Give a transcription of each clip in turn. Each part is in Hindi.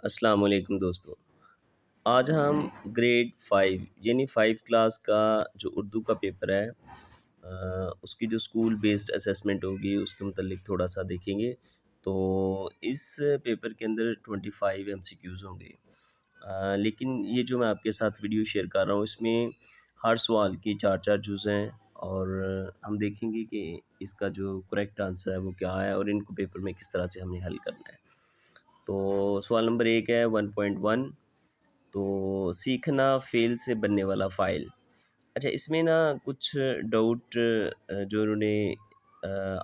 अस्सलाम वालेकुम दोस्तों। आज हम ग्रेड 5 यानी 5 क्लास का जो उर्दू का पेपर है उसकी जो स्कूल बेस्ड असेसमेंट होगी उसके मुतालिक थोड़ा-सा देखेंगे। तो इस पेपर के अंदर 25 एमसीक्यूज़ होंगे। लेकिन ये जो मैं आपके साथ वीडियो शेयर कर रहा हूँ इसमें हर सवाल की 4-4 जुज़ हैं और हम देखेंगे कि इसका जो करेक्ट आंसर है वो क्या है और इनको पेपर में किस तरह से हमने हल करना है। तो सवाल नंबर 1 है 1.1। तो सीखना फ़ेल से बनने वाला फ़ाइल। अच्छा इसमें ना कुछ डाउट जो उन्होंने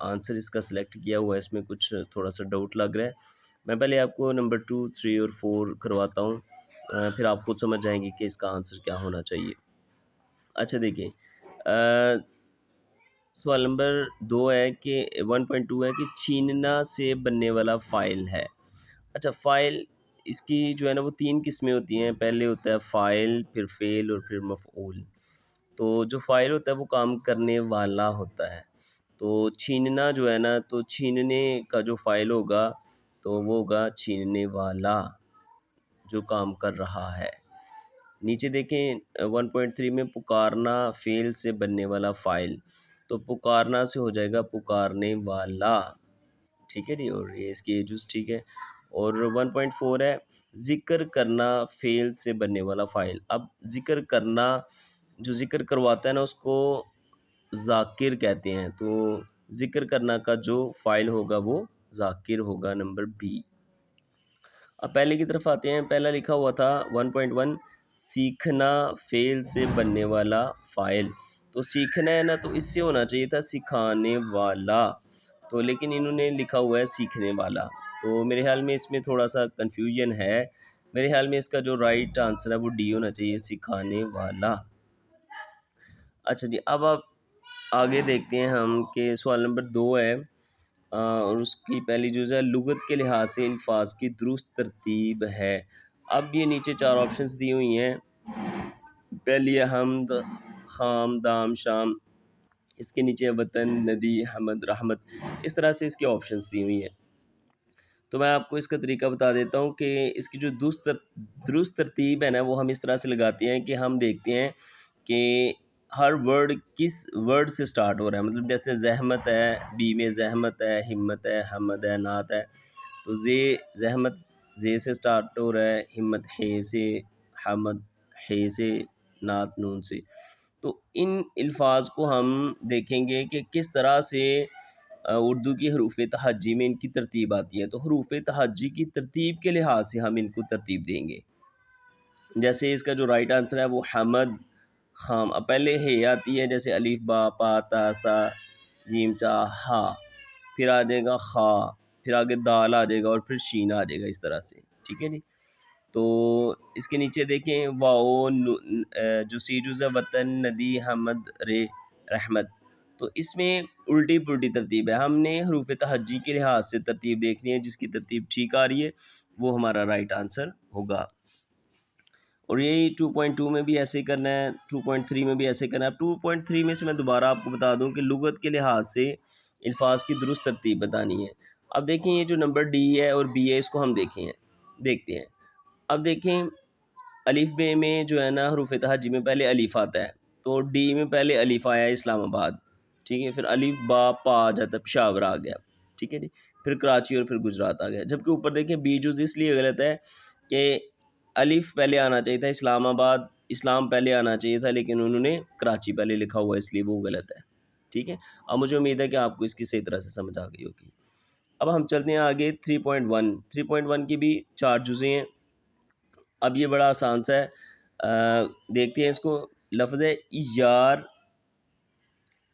आंसर इसका सिलेक्ट किया हुआ है इसमें कुछ थोड़ा-सा डाउट लग रहा है। मैं पहले आपको नंबर 2, 3 और 4 करवाता हूँ फिर आप खुद समझ जाएँगे कि इसका आंसर क्या होना चाहिए। अच्छा देखिए सवाल नंबर 2 है कि 1.2 है कि छीनना से बनने वाला फ़ाइल है। अच्छा फ़ाइल इसकी जो है ना वो 3 किस्में होती हैं। पहले होता है फ़ाइल, फिर फ़ेल और फिर मफ़ऊल। तो जो फ़ाइल होता है वो काम करने वाला होता है। तो छीनना जो है ना तो छीनने का जो फ़ाइल होगा तो वो होगा छीनने वाला, जो काम कर रहा है। नीचे देखें 1.3 में पुकारना फ़ेल से बनने वाला फ़ाइल। तो पुकारना से हो जाएगा पुकारने वाला। ठीक है जी और ये इसकी एजुस ठीक है। और 1.4 है ज़िक्र करना फ़ेल से बनने वाला फ़ाइल। अब ज़िक्र करना जो ज़िक्र करवाता है ना उसको ज़ाकिर कहते हैं। तो ज़िक्र करना का जो फ़ाइल होगा वो ज़ाकिर होगा नंबर बी। अब पहले की तरफ आते हैं। पहला लिखा हुआ था 1.1 सीखना फ़ेल से बनने वाला फ़ाइल। तो सीखना है ना तो इससे होना चाहिए था सिखाने वाला। तो लेकिन इन्होंने लिखा हुआ है सीखने वाला। तो मेरे ख़्याल में इसमें थोड़ा-सा कन्फ्यूजन है। मेरे ख़्याल में इसका जो राइट आंसर है वो डी होना चाहिए सिखाने वाला। अच्छा जी, अब आप आगे देखते हैं हम कि सवाल नंबर 2 है और उसकी पहली जुज़ है लुगत के लिहाज से अल्फाज की दुरुस्त तरतीब है। अब ये नीचे 4 ऑप्शंस दी हुई हैं। पहली है हम्द, खाम, दाम, शाम। इसके नीचे है वतन, नदी, हमद, रहमत। इस तरह से इसकी ऑप्शंस दी हुई हैं। तो मैं आपको इसका तरीका बता देता हूँ कि इसकी जो दुरुस्त तरतीब है ना वो हम इस तरह से लगाते हैं कि हम देखते हैं कि हर वर्ड किस वर्ड से स्टार्ट हो रहा है। मतलब जैसे ज़हमत है, बी में ज़हमत है, हिम्मत है, हमद है, नात है। तो ज़हमत ज़े से स्टार्ट हो रहा है, हिम्मत हे से, हमद हे से, नात नून से। तो इन अल्फाज को हम देखेंगे कि किस तरह से उर्दू की हरूफ तहज्जी में इनकी तरतीब आती है। तो हरूफ तहज्जी की तरतीब के लिहाज से हम इनको तरतीब देंगे। जैसे इसका जो राइट आंसर है वो हमद, खाम। अब पहले हे आती है जैसे अलिफ, बा, पा, ता, सा, जीम, चा, हा। फिर आ जाएगा खा, फिर आगे दाल आ जाएगा और फिर शीन आ जाएगा इस तरह से। ठीक है जी। तो इसके नीचे देखें वाओ जो सीजुज़ है वतन, नदी, हमद, रे, रहमत। तो इसमें उल्टी-पुल्टी तरतीब है। हमने हरूफ तहज्जी के लिहाज से तरतीब देखनी है, जिसकी तरतीब ठीक आ रही है वो हमारा राइट आंसर होगा। और यही 2.2 में भी ऐसे ही करना है, 2.3 में भी ऐसे करना है। अब 2.3 में से मैं दोबारा आपको बता दूं कि लुगत के लिहाज से अल्फाज की दुरुस्त तरतीब बतानी है। अब देखें ये जो नंबर डी है और बी है इसको हम देखते हैं। अब देखें अलिफ बे में जो है ना हरूफ तहज्जी में पहले अलिफ आता है। तो डी में पहले अलिफ आया इस्लामाबाद। ठीक है, फिर अलिफ बा पा आ जाता है पेशावर आ गया। ठीक है जी, फिर कराची और फिर गुजरात आ गया। जबकि ऊपर देखें बी जुज़ इसलिए गलत है कि अलिफ पहले आना चाहिए था इस्लामाबाद, इस्लाम पहले आना चाहिए था लेकिन उन्होंने कराची पहले लिखा हुआ है इसलिए वो गलत है। ठीक है, अब मुझे उम्मीद है कि आपको इसकी सही तरह से समझ आ गई होगी। अब हम चलते हैं आगे 3.1। 3.1 की भी 4 जुज़ें हैं। अब ये बड़ा आसान सा है। देखते हैं इसको। लफ्ज़ है यार,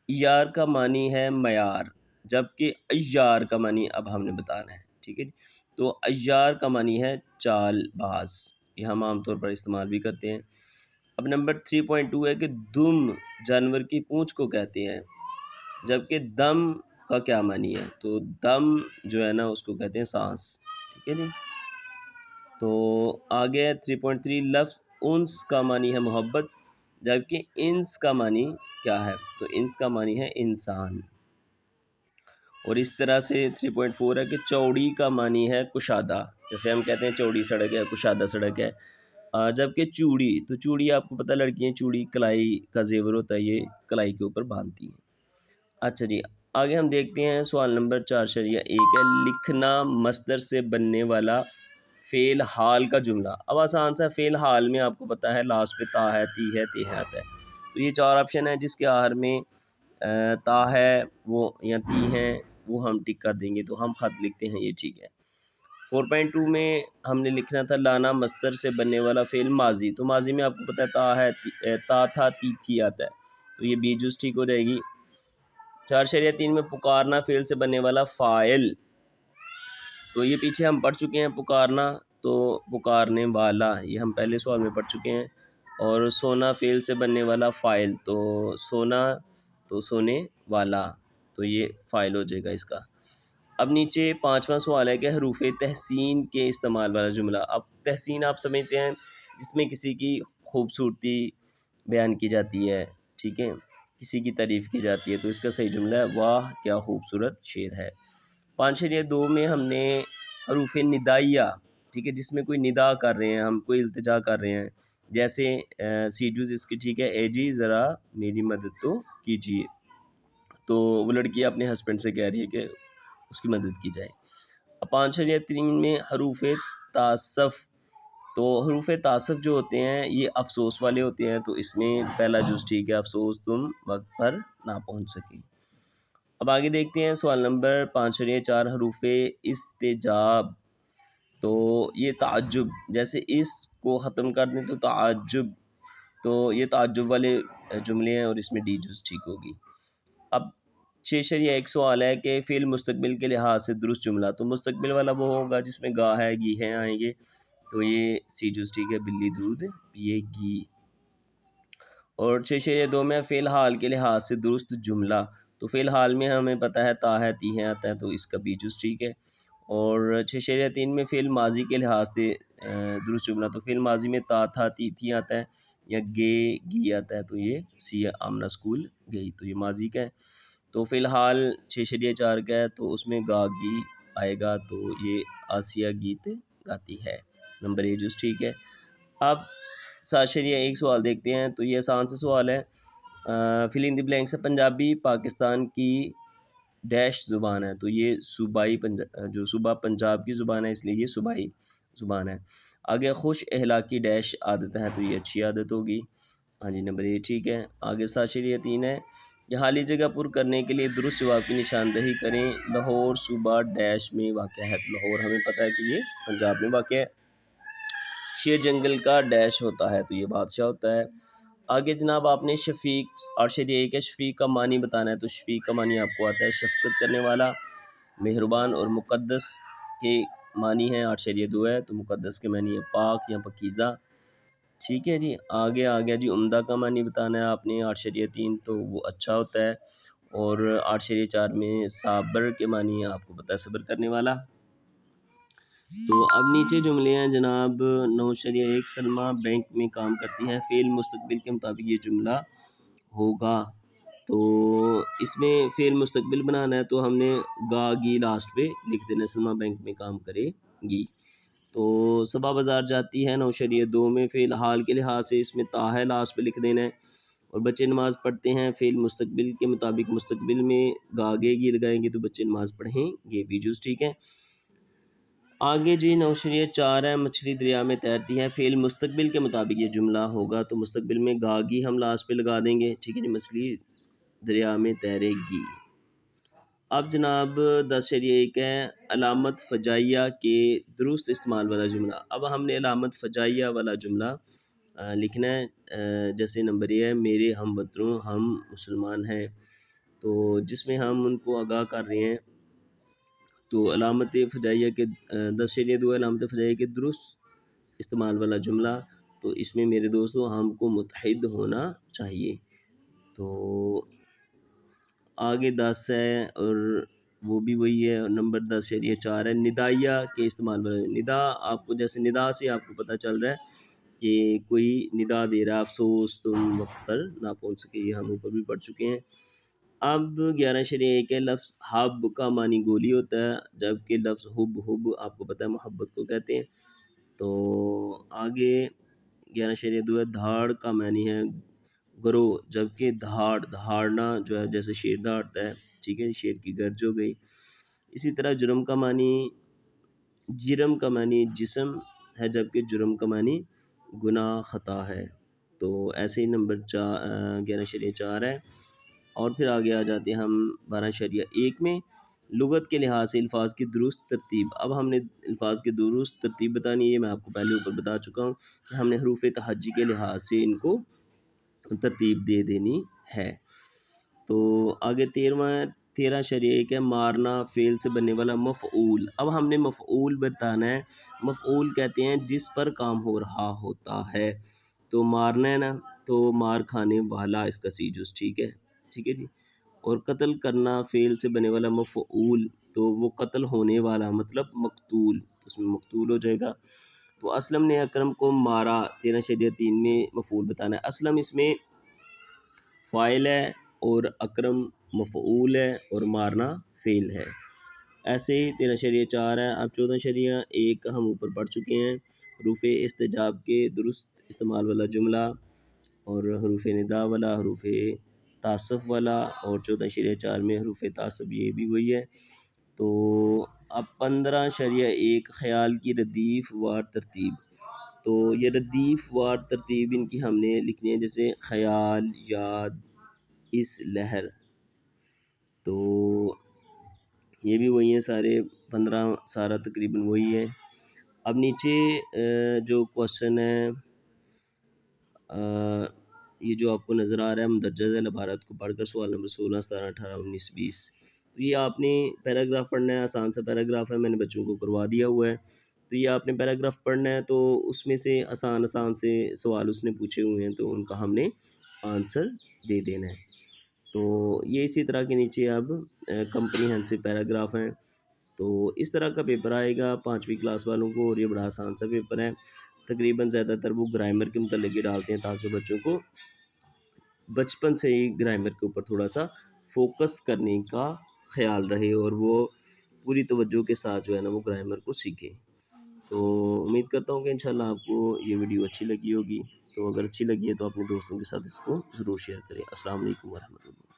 यार का मानी है मयार, जबकि अय्यार का मानी अब हमने बताना है। ठीक है जी, तो अय्यार का मानी है चालबाज। ये हम आमतौर पर इस्तेमाल भी करते हैं। अब नंबर 3.2 है कि दुम जानवर की पूंछ को कहते हैं, जबकि दम का क्या मानी है। तो दम जो है ना उसको कहते हैं सांस। ठीक है जी, तो आगे है 3.3 लफ्ज़ उन्स का मानी है मोहब्बत, जबकि इंस का मानी क्या है। तो इंस का मानी है इंसान। और इस तरह से 3.4 है कि चौड़ी का मानी है कुशादा, जैसे हम कहते हैं चौड़ी सड़क है, कुशादा सड़क है। जबकि चूड़ी, तो चूड़ी आपको पता है लड़कियां चूड़ी कलाई का जेवर होता है, ये कलाई के ऊपर बांधती हैं। अच्छा जी, आगे हम देखते हैं सवाल नंबर 4.1 है, लिखना मस्दर से बनने वाला फेल हाल का जुमला। अब आसान सा, फेल हाल में आपको पता है लास्ट पे ता है, ती है, ते है आता है। तो ये 4 ऑप्शन है जिसके आखिर में ता है वो या ती है वो हम टिक कर देंगे, तो हम खत लिखते हैं, ये ठीक है। 4.2 में हमने लिखना था लाना मस्दर से बनने वाला फेल माजी, तो माजी में आपको पता है ता है, ता था, ती थी आता है, तो ये बी जूस ठीक हो जाएगी। 4.3 में पुकारना फेल से बनने वाला फाइल, तो ये पीछे हम पढ़ चुके हैं पुकारना, तो पुकारने वाला ये हम पहले सवाल में पढ़ चुके हैं। और सोना फेल से बनने वाला फाइल, तो सोना तो सोने वाला, तो ये फाइल हो जाएगा इसका। अब नीचे 5वां सवाल है कि हरूफ तहसीन के इस्तेमाल वाला जुमला। अब तहसीन आप समझते हैं जिसमें किसी की खूबसूरती बयान की जाती है, ठीक है, किसी की तारीफ़ की जाती है, तो इसका सही जुमला है वाह क्या खूबसूरत शेर है। 5.2 में हमने हरूफ निदाइया, ठीक है, जिसमें कोई निदा कर रहे हैं, हम कोई इल्तिजा कर रहे हैं, जैसे सीजूज इसकी ठीक है, ए जी ज़रा मेरी मदद तो कीजिए, तो वो लड़की अपने हस्बैंड से कह रही है कि उसकी मदद की जाए। अब 5.3 में हरूफ तासफ, तो हरूफ तासफ जो होते हैं ये अफसोस वाले होते हैं, तो इसमें पहला जुज़ ठीक है, अफसोस तुम वक्त पर ना पहुंच सके। अब आगे देखते हैं सवाल नंबर 5.4 हरूफ इस्तेजाब, तो ये ताज्जुब, जैसे इस को ख़त्म कर दें तो ताज्जुब, तो ये ताज्जुब वाले जुमले हैं और इसमें डी जुज़ ठीक होगी। अब 6.1 सवाल है कि फ़िल मुस्तकबिल के लिहाज से दुरुस्त जुमला, तो मुस्तकबिल वाला वो होगा जिसमें गा है, गी है आएंगे, तो ये सी जुज़ ठीक है, बिल्ली दूध पिएगी। और 6.2 में फ़िलहाल के लिहाज से दुरुस्त जुमला, तो फ़िलहाल में हमें पता है ता है, ती है आता है, तो इसका बी जुज़ ठीक है। और 6.3 में फ़िल माजी के लिहाज से दुरुस्त जुमला, तो फ़िल माजी में ता था, ती थी आता है, या गे गी आता है, तो ये सी है, आमना स्कूल गई, तो ये माजी का है। तो फ़िलहाल 6.4 का है, तो उसमें गागी आएगा, तो ये आसिया गीत गाती है, नंबर ए जुज़ ठीक है। अब 7.1 सवाल देखते हैं, तो ये आसान सा सवाल है, फिल इन द ब्लैंक्स है, पंजाबी पाकिस्तान की डैश ज़ुबान है, तो ये सूबाई जो सूबा पंजाब की ज़ुबान है, इसलिए ये सूबाई ज़ुबान है। आगे खुश अहलाकी डैश आदत है, तो ये अच्छी आदत होगी, हाँ जी, नंबर ए ठीक है। आगे 7.3 है, यह खाली जगह पुर करने के लिए दुरुस्त जवाब की निशानदही करें। लाहौर सूबा डैश में वाक़ है, तो लाहौर हमें पता है कि ये पंजाब में वाक़ है। शेर जंगल का डैश होता है, तो ये बादशाह होता है। आगे जनाब आपने शफीक 8.1 है, शफीक का मानी बताना है, तो शफीक का मानी आपको आता है शफकत करने वाला, मेहरबान और मुक़द्दस के मानी है। 8.2 है, तो मुक़द्दस के मानी है पाक या पकीज़ा, ठीक है जी। आगे आ गया जी उम्दा का मानी बताना है आपने, 8.3, तो वो अच्छा होता है। और 8.4 में साबर के मानी है, आपको पता है सब्र करने वाला। तो अब नीचे जुमले हैं जनाब। 9.1 सलमा बैंक में काम करती है, फेल मुस्तकबिल के मुताबिक ये जुमला होगा, तो इसमें फेल मुस्तकबिल बनाना है, तो हमने गा गी लास्ट पे लिख देना, सलमा बैंक में काम करेगी। तो सबा बाज़ार जाती है 9.2 में, फेल हाल के लिहाज से इसमें ता है लास्ट पे लिख देना है। और बच्चे नमाज़ पढ़ते हैं, फेल मुस्तकबिल के मुताबिक मुस्तकबिल में गागेगी लगाएंगे, तो बच्चे नमाज़ पढ़ेंगे, भी जूस ठीक है। आगे जी 9.4 है, मछली दरिया में तैरती है, फेल मुस्तकबिल के मुताबिक ये जुमला होगा, तो मुस्तकबिल में गागी हम लास्ट पे लगा देंगे, ठीक है जी, मछली दरिया में तैरेगी। अब जनाब 10.1 है, अलामत फ़जाइया के दुरुस्त इस्तेमाल वाला जुमला। अब हमने अलामत फ़जाइया वाला जुमला लिखना है, जैसे नंबर ए है, मेरे हम वतनों हम मुसलमान हैं, तो जिसमें हम उनको आगाह कर रहे हैं, तो अलामत फ़जाइया के 10.2 अलामत फ़जाइया के दुरुस्त इस्तेमाल वाला जुमला, तो इसमें मेरे दोस्तों हमको मुत्तहिद होना चाहिए। तो आगे 10 है और वो भी वही है, और नंबर 10.4 है, निदाइया के इस्तेमाल वाला। निदा आपको, जैसे निदा से आपको पता चल रहा है कि कोई निदा दे रहा है, अफसोस तुम वक्त पर ना पहुंच सके, ये हम ऊपर भी पढ़ चुके हैं। अब 11 शरिया एक है, लफ्ज़ हब का मानी गोली होता है, जबकि लफ्ज़ हुब हुब आपको पता है मोहब्बत को कहते हैं। तो आगे 11 शरिया 2 है, धाड़ का मानी है ग्रोह, जबकि दहाड़ना जो है जैसे शेर दहाड़ता है, ठीक है, शेर की गर्ज हो गई। इसी तरह जिरम का मानी जिस्म है, जबकि जुर्म का मानी गुनाह खता है। तो ऐसे ही नंबर 11 शरिया 4 है। और फिर आगे आ जाते हैं हम 12 शरिया 1 में, लुगत के लिहाज से अल्फाज की दुरुस्त तरतीब। अब हमने अल्फाज की दुरुस्त तरतीब बतानी है, मैं आपको पहले ऊपर बता चुका हूँ कि हमने हरूफ तहज्जी के लिहाज से इनको तरतीब दे देनी है। तो आगे 13 शरिया एक है, मारना फ़ेल से बनने वाला मफ़ऊल। अब हमने मफ़ऊल बताना है। मफ़ऊल कहते हैं जिस पर काम हो रहा होता है। तो मारना है ना, तो मार खाने वाला इसका सीजुस, ठीक है जी। और कत्ल करना फ़ेल से बनने वाला मफ़ऊल, तो वो कत्ल होने वाला मतलब मक़तूल, तो उसमें मक़तूल हो जाएगा। तो असलम ने अकरम को मारा, 13 शरिया 3 में मफ़ऊल बताना है। असलम इसमें फ़ाइल है और अकरम मफ़ऊल है और मारना फ़ेल है। ऐसे ही 13 शरिया 4 है। अब 14 शरिया 1 हम ऊपर पढ़ चुके हैं, हरूफ़ इस्तिजाब के दुरुस्त इस्तेमाल वाला जुमला और हरूफ़ निदा वाला, हरूफ़ तासुफ़ वाला, और 14 शरिया 4 में हरूफ़ तासुफ़ ये भी वही है। तो अब 15 शरिया 1 ख़याल की रदीफ़ वार तरतीब। तो ये रदीफ़ वार तरतीब इनकी हमने लिखनी है, जैसे ख़याल, याद, इस लहर। तो ये भी वही है, सारे 15 सारा तकरीबन वही है। अब नीचे जो क्वेश्चन है, ये जो आपको नज़र आ रहा है, मुंदरजा झैल इबारत को पढ़कर सवाल नंबर 16, 17, 18, 19, 20, तो ये आपने पैराग्राफ पढ़ना है। आसान सा पैराग्राफ है, मैंने बच्चों को करवा दिया हुआ है। तो ये आपने पैराग्राफ पढ़ना है, तो उसमें से आसान से सवाल उसने पूछे हुए हैं, तो उनका हमने आंसर दे देना है। तो ये इसी तरह के नीचे अब कंप्रीहेंसिव पैराग्राफ हैं। तो इस तरह का पेपर आएगा 5वीं क्लास वालों को, और ये बड़ा आसान सा पेपर है। तकरीबन ज़्यादातर वो ग्रामर के मुतालिक ही डालते हैं, ताकि बच्चों को बचपन से ही ग्रामर के ऊपर थोड़ा सा फोकस करने का ख्याल रहे, और वो पूरी तवज्जो के साथ जो है ना वो ग्रामर को सीखें। तो उम्मीद करता हूँ कि इंशाल्लाह आपको ये वीडियो अच्छी लगी होगी। तो अगर अच्छी लगी है तो अपने दोस्तों के साथ इसको ज़रूर शेयर करें। अस्सलाम वालेकुम वरहमतुल्लाह।